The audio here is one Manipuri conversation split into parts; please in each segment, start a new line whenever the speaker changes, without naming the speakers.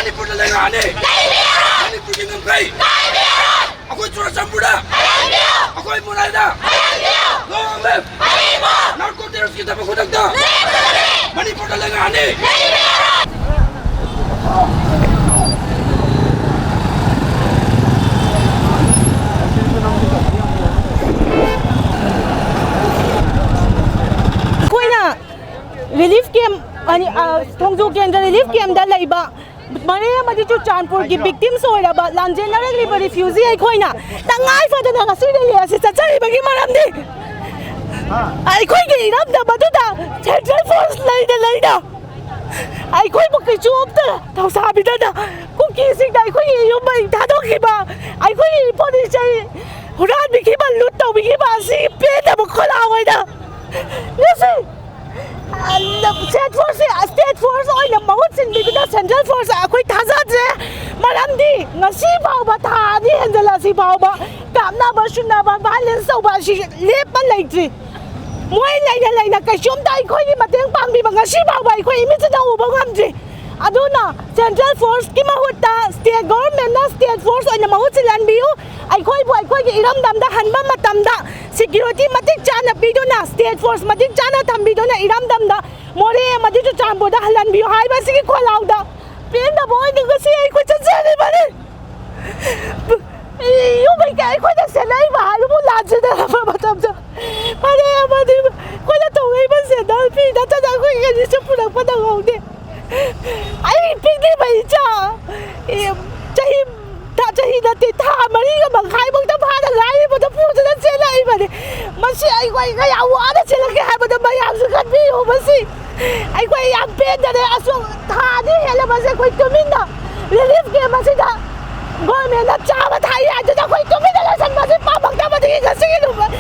Manipur da lengani. Manipur ki ngakpi. Akoi Churchandpur da. Akoi Moreh da. No left. Narcotics kita berkudak da. Manipur da lengani.
Relief camp ani thongju kendra relief camp da laiba Moreh amadi Churchandpur ki victims oiraba lanjenaragli ba refugee ai khoina tangai fadana ngasi de ase chachari bagi maramdi ai khoi gi ram da baduda central force laida ai khoi bu ki chup da thausa bidana ku ki sing dai khoi yu bai thado ki ba ai khoi police ai huran bi ki ba lut to bi ki ba si pe da bu khola wai da listen state force oina mahut sin bibida central force akoi thazadre maramdi ngasi bauba thani hendala si bauba kamna ba shuna ba violence so ba shi lepa laitri moi laina kashum dai khoi ni mateng pangbi ba ngasi bauba khoi imi chada uba ngamji aduna central force ki mahutta state government na state force oina mahut senhanbiyu ai khoi gi iram dam da hanba matam da security matik chana biduna state force matik chana thambiduna iram dam da Moreh amadi Churchandpur da halhanbiyu hai ba sigi kholau da pen da boy ni si ai khoi chachani bani yu bai ka ai khoi da selai ba halu mu la chida ba matam da Moreh amadi khoi da tongai ba se da pi da ta da khoi ga ni se purak pa da ngau de ai pi ni bai cha chahi da ti tha mari ga manghai bang ta pha da lai ba da pu da se lai ba ni masi ai khoi ga ya wa da se la ke ha ba da mayam su khat bi ho masi ai khoi yang pen da asu tha ni hela ba se khoi tumin da relief ke masi da government da cha ba thai ya da khoi tumin da san masi pa bang ta ba di ga si lu ba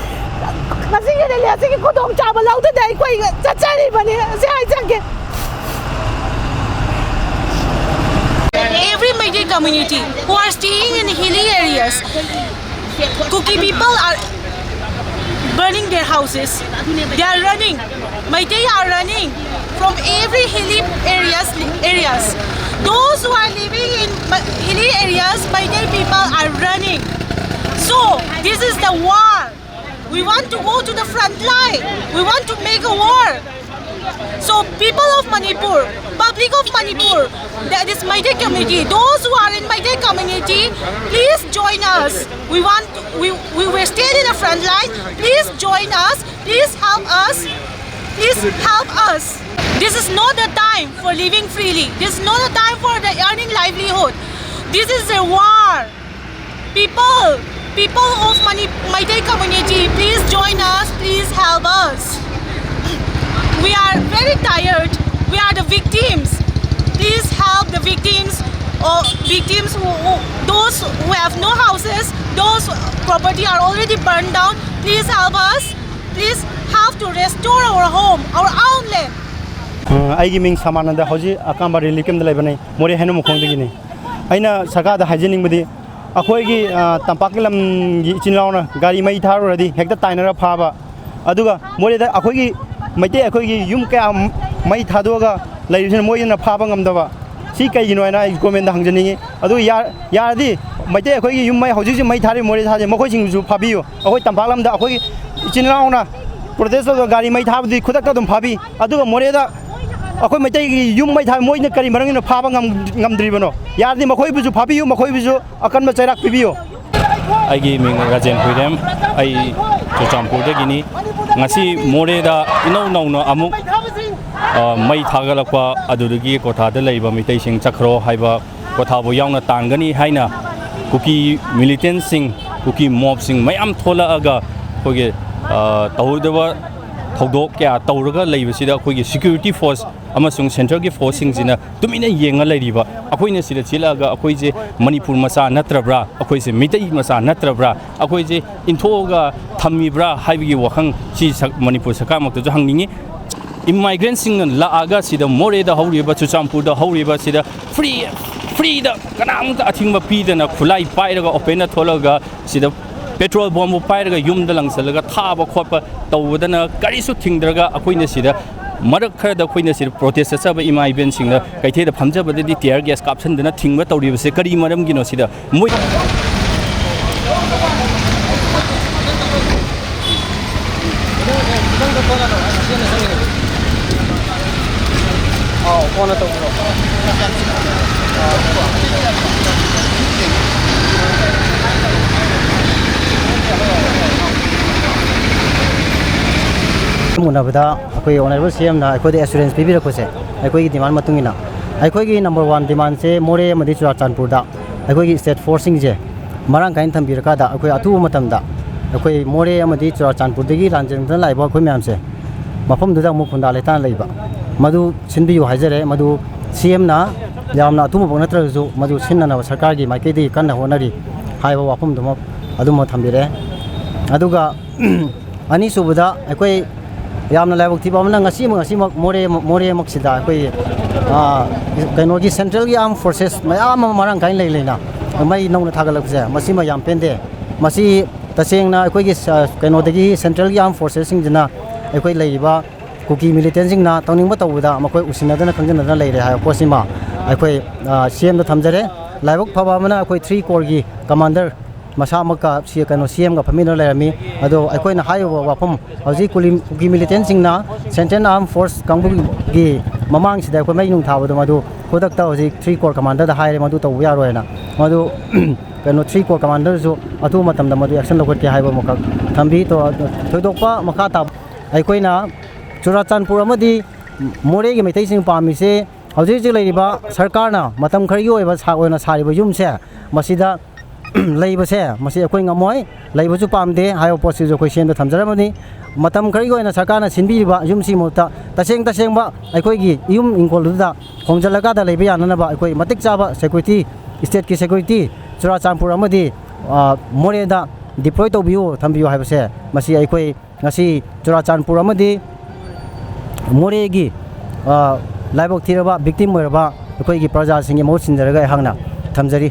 masi ge le si ko dom cha ba lau da dai khoi ga cha cha ni ba ni se ai chang ke every Mayday community who are staying in hilly areas, Kuki people are burning their houses. They are running. Mayday are running from every hilly areas. Those who are living in hilly areas, Mayday people are running. So this is the war. We want to go to the front line. We want to make a war. So people of Manipur, public of Manipur, that is Mayday community, those who are in Mayday community, please join us. We will stay in the front line. Please join us. Please help us. Please help us. This is not the time for living freely. This is not the time for the earning livelihood. This is a war. People of Mayday community, please join us. Please help us. We are very tired. We are the victims. Please help the victims, or victims those who have no houses, those property are already burned down. Please help us. Please help to restore our home, our own land.
Aigi ming samananda hoji akamba relief camp da laibane Moreh henu mukhong de gini aina saka da hygienic budi akhoi gi tampakilam gi chinlauna gari mai tharu radi hekta tainara phaba aduga Moreh da akhoi gi Mayday akhoi gi yum ka mai thadoga laisin moyina phaba ngamdaba si kai gi noina government da hangjaningi adu yardi Mayday akhoi gi yum mai hoji mai thari Moreh thaje makhoi sing ju phabiyo akhoi tampaklam da akhoi chinlauna protest da gari mai thabdi khudak da dum phabi aduga Moreh da akhoi Mayday gi yum mai tha moina kari marangina phaba ngamdribano yardi makhoi buju phabiyo makhoi buju akan ma chairak pibiyo
aigi ming rajen huirem ai Churchandpur da gini ngasi Moreh da inau na amuk mai thagalakwa adudagi kotha da leiba mitai sing chakro haiba kotha bo yauna tangani haina kuki militant sing kuki mob sing mayam thola aga koge tawdaba thodok kya tawraga leiba sida koge security force amasung central gi force sing jina tumina yenga leiriba akoina sida chilaga akoi je Manipur masa natrabra akoi se mitai masa natrabra akoi je inthoga thamibra haibigi wakhang chi Manipur sakamak to hangningi immigrant sing la aga sida Moreh da horiba Churchandpur da horiba sida free da kanam ta athingba pidana khulai pairaga opena tholaga sida petrol bomb pairaga yum da langsalaga thaba khotpa tawdana karisu thingdraga akoina sida मरक खरद अखोइना सिर प्रोटेस्ट चब इमा इबेन सिंगना कैथेदा फमजबदि टियर गैस काप्सनदना थिंगबा तौरिबसे करी मरमगिनो सिदा मोइ
मुनाबदा अखोई ऑनरेबल सीएम ना अखोई एश्योरेंस पीबीरखोसे अखोई डिमांड मतुंगिना अखोई नंबर 1 डिमांड से मोरे अमदी चुराचानपुर दा अखोई स्टेट फोर्सिंग जे मरांग काइन थंबिरकादा अखोई अथु मतमदा अखोई मोरे अमदी चुराचानपुर दगी रांजंगदन लाइबा अखोई म्याम से मफम दुदा मुखुंदा लेतान लैबा मधु सिनबियु हाइजरे मधु सीएम ना यामना अथुम बगनत्रजु मधु सिन्नना सरकार की माइकेदी कन्ना होनरी हाइबा वाफम दुम अदुम थंबिरे अदुगा अनि सुबदा अखोई यामना लाइबक थिबा मना ngasi मोरे मक्सिदा अखोई कइनोगी सेंट्रल की आर्म फोर्सेस मयाम मरांग काइन लेना मई नौना थागलकसे मसिमा याम पेंदे मसी तसेंगना अखोई कइनोदगी सेंट्रल की आर्म फोर्सेस सिंजना अखोई लेइबा कुकी मिलिटेंट सिंगना तौनिंगबा तौबदा मखोई उसिनदना खंजनदना लेरे हाय पोसिमा अखोई सीएम द थमजरे लाइबक फबा मना अखोई 3 कोर की कमांडर मसामका सी कनो सीएम का फमिनो लेरमी अदो अखोइना हायो वाफम हौजी कुकी मिलिटेंट सिंगना सेंट्रल आर्म फोर्स कांगबु की ममांग सिदा अखोई मै नुंग थाबदो मदु खुदकता हौजी 3 कोर कमांडर दा हायरे मदु तौ यारोयना मदु कनो 3 कोर कमांडर जो अतु मतमदा मदु एक्शन लौखटके हायबो मका थंबी तो थोइदोकपा मखा ता अखोइना चुराचानपुर अमदी मोरे की मैथै सिंग पामिसे हौजी जे लेरिबा सरकारना मतम खरगी ओइबा साओना सारिबा युमसे मसिदा लेबसे मसी अखोई ngमोय लेबसु पामदे हायो पोस्ट जो कोई सेंद थमजरमनी मतम खरगी ओइना सरकारना सिनबीबा युमसी मोता तसेंगबा अखोई की युम इंकोलुदा खोंजलगादा लेबा याननबा अखोई मतिक चाबा सिक्योरिटी स्टेट की सिक्योरिटी चुराचानपुर अमदी मोरेदा डिप्लॉय तौबियो थंबियो हाइबसे मसी अखोई ngasi चुराचानपुर अमदी मोरे की लाइबक थिरबा विक्टिम ओइरबा अखोई की प्रजा सिंगे मौ सिनजरगा हांगना थमजरी।